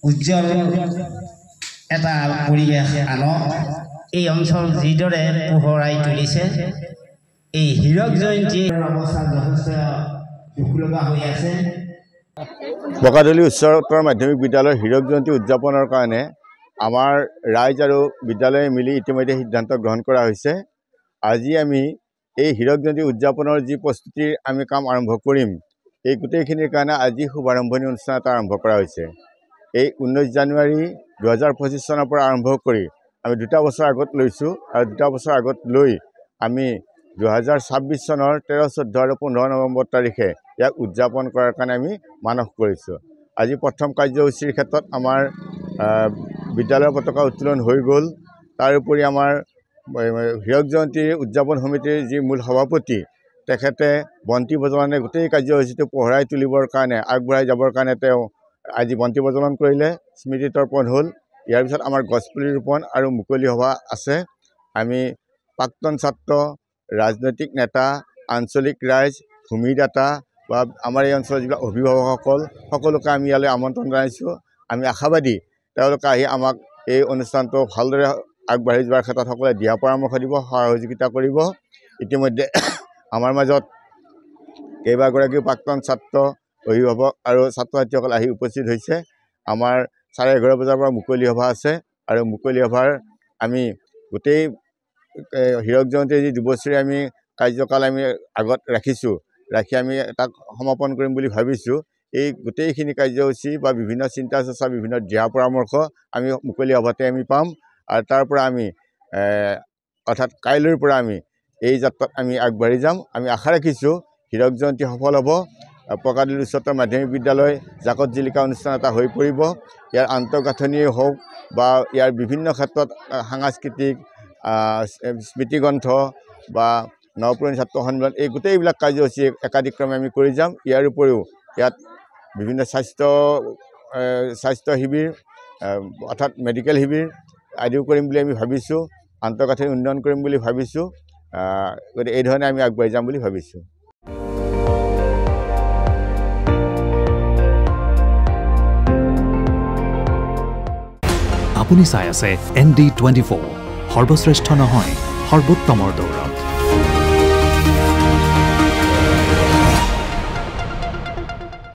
উজ্জ্বল এটা পৰিৱেশ আনক এই অঞ্চল যিদৰে পোহৰাই তুলিছে এই হীৰক জয়ন্তী অৱস্থা যথেষ্ট দুখ লগা হৈ আছে। বকাদলি উচ্চতৰ মাধ্যমিক বিদ্যালয়ৰ হীৰক জয়ন্তী উদযাপনৰ কাৰণে আমাৰ ৰাইজ আৰু বিদ্যালয়ে মিলি ইতিমধ্যে সিদ্ধান্ত গ্ৰহণ কৰা হৈছে। আজি আমি এই হীৰক জয়ন্তী উদযাপনৰ যি প্ৰস্তুতিৰ আমি কাম আৰম্ভ কৰিম, এই গোটেইখিনিৰ কাৰণে আজি শুভাৰম্ভণি অনুষ্ঠান এটা আৰম্ভ কৰা হৈছে। এই 19 জানুৱাৰী 2025 চনৰ পৰা আৰম্ভ কৰি আমি 2টা বছৰ আগত লৈছোঁ আৰু 2টা বছৰ আগত লৈ আমি 2026 চনৰ 13, 14 আৰু 15 নৱেম্বৰ তাৰিখে ইয়াক উদযাপন কৰাৰ কাৰণে আমি মানস কৰিছোঁ। আজি প্ৰথম কাৰ্যসূচীৰ ক্ষেত্ৰত আমাৰ বিদ্যালয়ৰ পতাকা উত্তোলন হৈ গ'ল। তাৰোপৰি আমাৰ হীৰক জয়ন্তী উদযাপন সমিতিৰ যি মূল সভাপতি তেখেতে বন্তি প্ৰজ্বলনে গোটেই কাৰ্যসূচীটো পোহৰাই তুলিবৰ কাৰণে আগবঢ়াই যাবৰ কাৰণে তেওঁ আজি বন্তি প্ৰজ্বলন কৰিলে, স্মৃতি তৰ্পণ হ'ল। ইয়াৰ পিছত আমাৰ গছপুলি ৰোপণ আৰু মুকলি সভা আছে। আমি প্ৰাক্তন ছাত্ৰ, ৰাজনৈতিক নেতা, আঞ্চলিক ৰাইজ, ভূমিদাতা বা আমাৰ এই অঞ্চলৰ যিবিলাক অভিভাৱকসকল সকলোকে আমি ইয়ালৈ আমন্ত্ৰণ জনাইছোঁ। আমি আশাবাদী তেওঁলোকে আহি আমাক এই অনুষ্ঠানটো ভালদৰে আগবাঢ়ি যোৱাৰ ক্ষেত্ৰত সকলোৱে দিহা পৰামৰ্শ দিব, সহযোগিতা কৰিব। ইতিমধ্যে আমাৰ মাজত কেইবাগৰাকীও প্ৰাক্তন ছাত্ৰ, অভিভাৱক আৰু ছাত্ৰ ছাত্ৰীসকল আহি উপস্থিত হৈছে। আমাৰ 11:30 বজাৰ পৰা মুকলি সভা আছে আৰু মুকলি সভাৰ আমি গোটেই হীৰক জয়ন্তীৰ যি দুবছৰী আমি কাৰ্যকাল আমি আগত ৰাখিছোঁ, ৰাখি আমি তাক সমাপন কৰিম বুলি ভাবিছোঁ। এই গোটেইখিনি কাৰ্যসূচী বা বিভিন্ন চিন্তা চৰ্চা, বিভিন্ন দিহা পৰামৰ্শ আমি মুকলি সভাতে আমি পাম। আৰু তাৰ পৰা আমি অৰ্থাৎ কাইলৈৰ পৰা আমি এই যাত্ৰাত আমি আগবাঢ়ি যাম। আমি আশা ৰাখিছোঁ হীৰক জয়ন্তী সফল হ'ব। বকাদলি উচ্চতৰ মাধ্যমিক বিদ্যালয় জাকত জিলিকা অনুষ্ঠান এটা হৈ পৰিব। ইয়াৰ আন্তঃগাঁথনিয়েই হওক বা ইয়াৰ বিভিন্ন ক্ষেত্ৰত সাংস্কৃতিক স্মৃতিগ্ৰন্থ বা নৱপুৰণি ছাত্ৰ সন্মিলন, এই গোটেইবিলাক কাৰ্যসূচী একাধিক্ৰমে আমি কৰি যাম। ইয়াৰ উপৰিও ইয়াত বিভিন্ন স্বাস্থ্য শিবিৰ অৰ্থাৎ মেডিকেল শিবিৰ আদিও কৰিম বুলি আমি ভাবিছোঁ। আন্তঃগাঁথনি উন্নয়ন কৰিম বুলি ভাবিছোঁ। গতিকে এই ধৰণে আমি আগবাঢ়ি যাম বুলি ভাবিছোঁ। আপুনি চাই আছে ND24, সৰ্বশ্ৰেষ্ঠ নহয় সৰ্বোত্তমৰ দৌৰ।